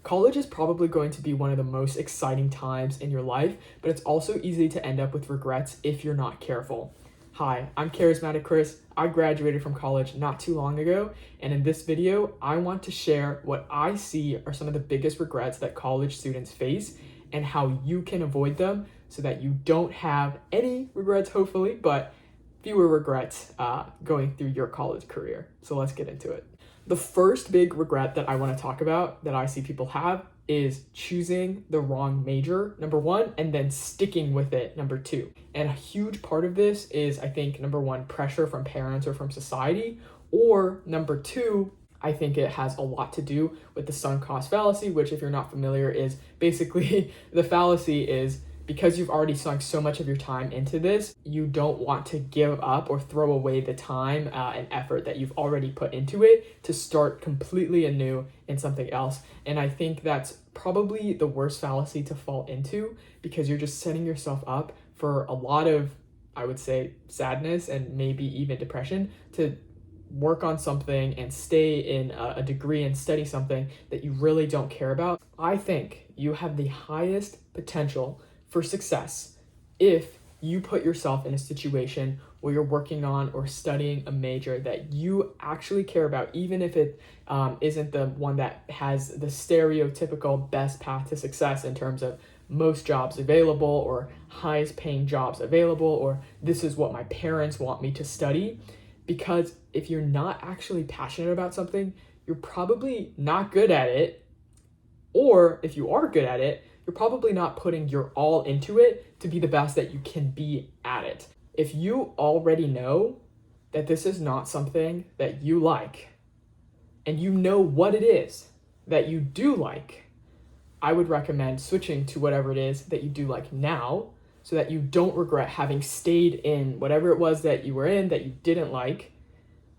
College is probably going to be one of the most exciting times in your life, but it's also easy to end up with regrets if you're not careful. Hi, I'm Charismatic Chris. I graduated from college not too long ago, and in this video, I want to share what I see are some of the biggest regrets that college students face and how you can avoid them so that you don't have any regrets, hopefully, but fewer regrets going through your college career. So let's get into it. The first big regret that I want to talk about that I see people have is choosing the wrong major, number one, and then sticking with it, number two. And a huge part of this is, I think, number one, pressure from parents or from society, or number two, I think it has a lot to do with the sunk cost fallacy, which, if you're not familiar, is basically the fallacy is because you've already sunk so much of your time into this, you don't want to give up or throw away the time and effort that you've already put into it to start completely anew in something else. And I think that's probably the worst fallacy to fall into because you're just setting yourself up for a lot of, I would say, sadness and maybe even depression to work on something and stay in a degree and study something that you really don't care about. I think you have the highest potential for success if you put yourself in a situation where you're working on or studying a major that you actually care about, even if it isn't the one that has the stereotypical best path to success in terms of most jobs available or highest paying jobs available, or this is what my parents want me to study. Because if you're not actually passionate about something, you're probably not good at it, or if you are good at it, you're probably not putting your all into it to be the best that you can be at it. If you already know that this is not something that you like, and you know what it is that you do like, I would recommend switching to whatever it is that you do like now so that you don't regret having stayed in whatever it was that you were in that you didn't like,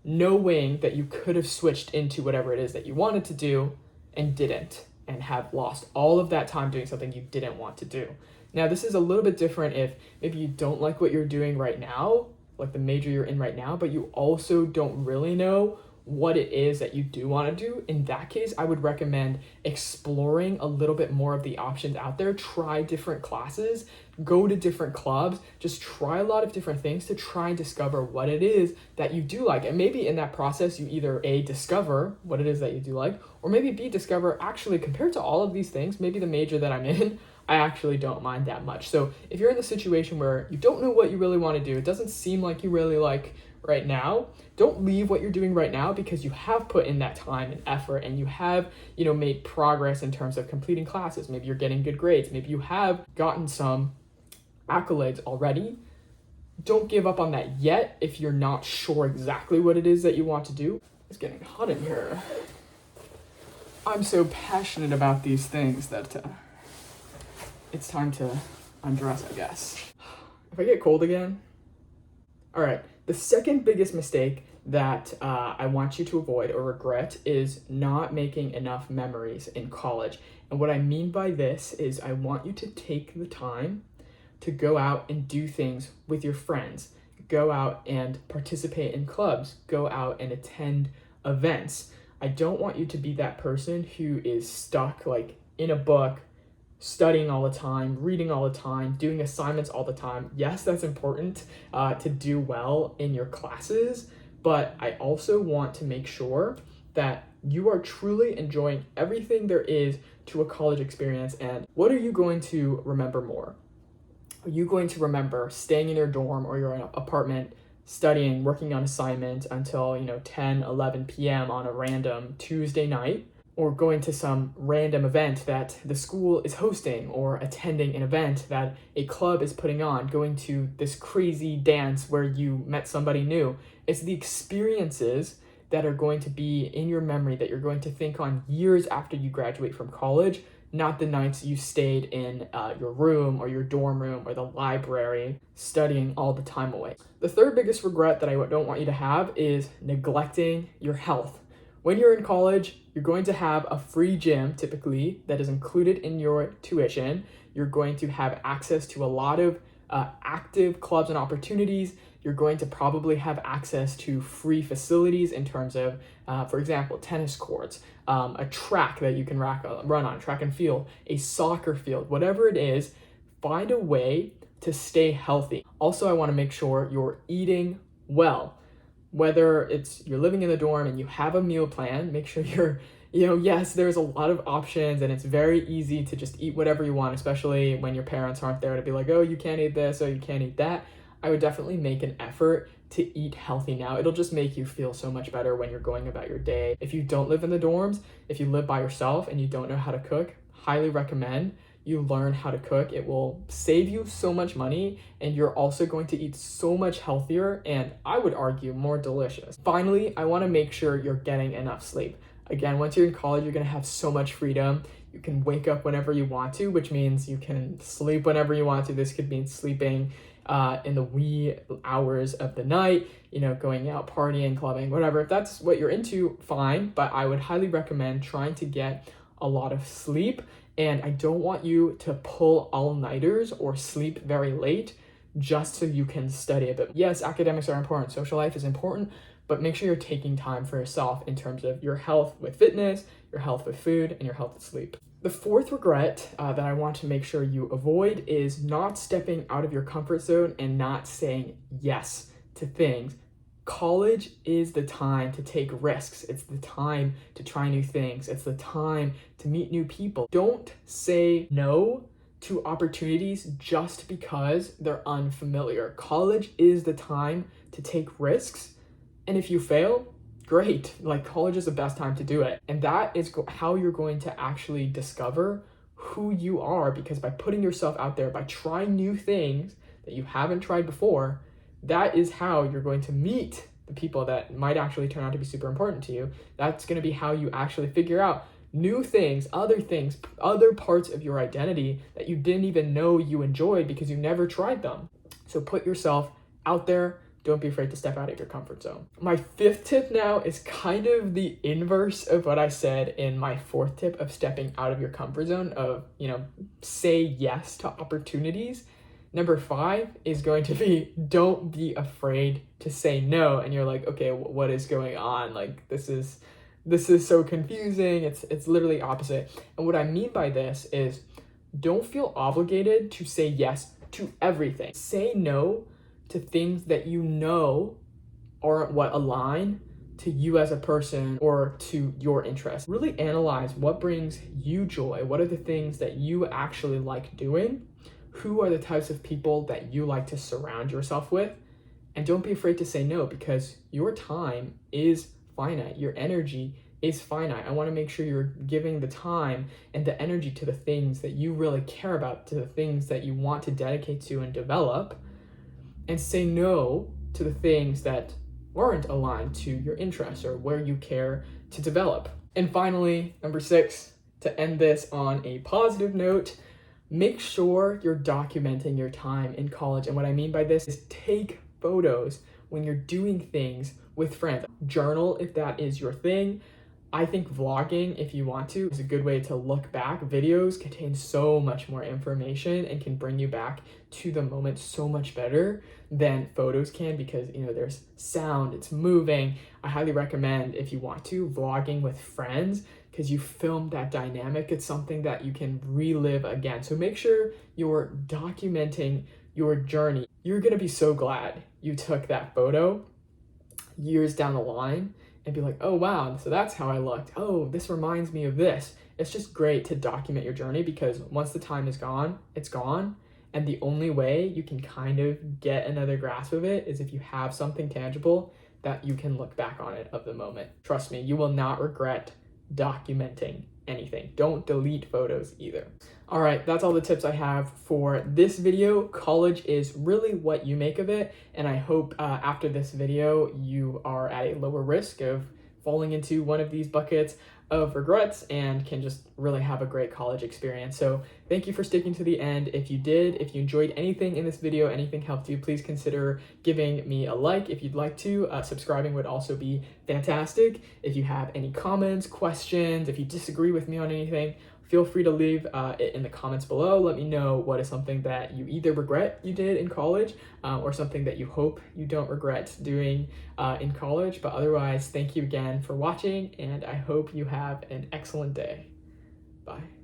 knowing that you could have switched into whatever it is that you wanted to do and didn't, and have lost all of that time doing something you didn't want to do. Now, this is a little bit different if maybe you don't like what you're doing right now, like the major you're in right now, but you also don't really know what it is that you do want to do. In that case, I would recommend exploring a little bit more of the options out there. Try different classes, go to different clubs, just try a lot of different things to try and discover what it is that you do like. And maybe in that process, you either A, discover what it is that you do like, or maybe B, discover actually compared to all of these things, maybe the major that I'm in, I actually don't mind that much. So if you're in the situation where you don't know what you really want to do, it doesn't seem like you really like right now, don't leave what you're doing right now because you have put in that time and effort and you have, made progress in terms of completing classes. Maybe you're getting good grades. Maybe you have gotten some accolades already. Don't give up on that yet if you're not sure exactly what it is that you want to do. It's getting hot in here. I'm so passionate about these things that it's time to undress, I guess. If I get cold again. All right, the second biggest mistake that I want you to avoid or regret is not making enough memories in college. And what I mean by this is I want you to take the time to go out and do things with your friends, go out and participate in clubs, go out and attend events. I don't want you to be that person who is stuck like in a book, studying all the time, reading all the time, doing assignments all the time. Yes, that's important to do well in your classes, but I also want to make sure that you are truly enjoying everything there is to a college experience. And what are you going to remember more? Are you going to remember staying in your dorm or your apartment, studying, working on assignments until 10, 11 p.m. on a random Tuesday night? Or going to some random event that the school is hosting, or attending an event that a club is putting on, going to this crazy dance where you met somebody new. It's the experiences that are going to be in your memory that you're going to think on years after you graduate from college, not the nights you stayed in your room or your dorm room or the library studying all the time away. The third biggest regret that I don't want you to have is neglecting your health. When you're in college, you're going to have a free gym, typically, that is included in your tuition. You're going to have access to a lot of active clubs and opportunities. You're going to probably have access to free facilities in terms of, for example, tennis courts, a track that you can run on, track and field, a soccer field, whatever it is. Find a way to stay healthy. Also, I want to make sure you're eating well. Whether it's you're living in the dorm and you have a meal plan, make sure yes, there's a lot of options and it's very easy to just eat whatever you want, especially when your parents aren't there to be like, oh, you can't eat this, oh, you can't eat that. I would definitely make an effort to eat healthy now. It'll just make you feel so much better when you're going about your day. If you don't live in the dorms, if you live by yourself and you don't know how to cook, highly recommend you learn how to cook. It will save you so much money, and you're also going to eat so much healthier and, I would argue, more delicious. Finally, I want to make sure you're getting enough sleep. Again, once you're in college, you're going to have so much freedom. You can wake up whenever you want to, which means you can sleep whenever you want to. This could mean sleeping in the wee hours of the night, going out, partying, clubbing, whatever. If that's what you're into, fine, but I would highly recommend trying to get a lot of sleep. And I don't want you to pull all-nighters or sleep very late just so you can study a bit. Yes, academics are important, social life is important, but make sure you're taking time for yourself in terms of your health with fitness, your health with food, and your health with sleep. The fourth regret that I want to make sure you avoid is not stepping out of your comfort zone and not saying yes to things. College is the time to take risks. It's the time to try new things. It's the time to meet new people. Don't say no to opportunities just because they're unfamiliar. College is the time to take risks. And if you fail, great. College is the best time to do it. And that is how you're going to actually discover who you are, because by putting yourself out there, by trying new things that you haven't tried before, that is how you're going to meet the people that might actually turn out to be super important to you. That's going to be how you actually figure out new things, other parts of your identity that you didn't even know you enjoyed because you never tried them. So put yourself out there. Don't be afraid to step out of your comfort zone. My fifth tip now is kind of the inverse of what I said in my fourth tip of stepping out of your comfort zone of, say yes to opportunities. Number 5 is going to be, don't be afraid to say no. And you're like, okay, what is going on? This is so confusing. It's literally opposite. And what I mean by this is, don't feel obligated to say yes to everything. Say no to things that you know aren't what align to you as a person or to your interests. Really analyze what brings you joy. What are the things that you actually like doing? Who are the types of people that you like to surround yourself with? And don't be afraid to say no, because your time is finite. Your energy is finite. I want to make sure you're giving the time and the energy to the things that you really care about, to the things that you want to dedicate to and develop, and say no to the things that aren't aligned to your interests or where you care to develop. And finally, number 6, to end this on a positive note, make sure you're documenting your time in college. And what I mean by this is take photos when you're doing things with friends. Journal if that is your thing. I think vlogging, if you want to, is a good way to look back. Videos contain so much more information and can bring you back to the moment so much better than photos can, because there's sound, it's moving. I highly recommend, if you want to, vlogging with friends, because you film that dynamic. It's something that you can relive again. So make sure you're documenting your journey. You're gonna be so glad you took that photo years down the line and be like, oh wow, so that's how I looked. Oh, this reminds me of this. It's just great to document your journey, because once the time is gone, it's gone. And the only way you can kind of get another grasp of it is if you have something tangible that you can look back on it of the moment. Trust me, you will not regret documenting anything. Don't delete photos either. All right, that's all the tips I have for this video. College is really what you make of it, and I hope after this video you are at a lower risk of falling into one of these buckets of regrets and can just really have a great college experience. So thank you for sticking to the end. If you did, if you enjoyed anything in this video, anything helped you, please consider giving me a like. If you'd like to, subscribing would also be fantastic. If you have any comments, questions, if you disagree with me on anything, feel free to leave it in the comments below. Let me know what is something that you either regret you did in college or something that you hope you don't regret doing in college. But otherwise, thank you again for watching, and I hope you have an excellent day. Bye.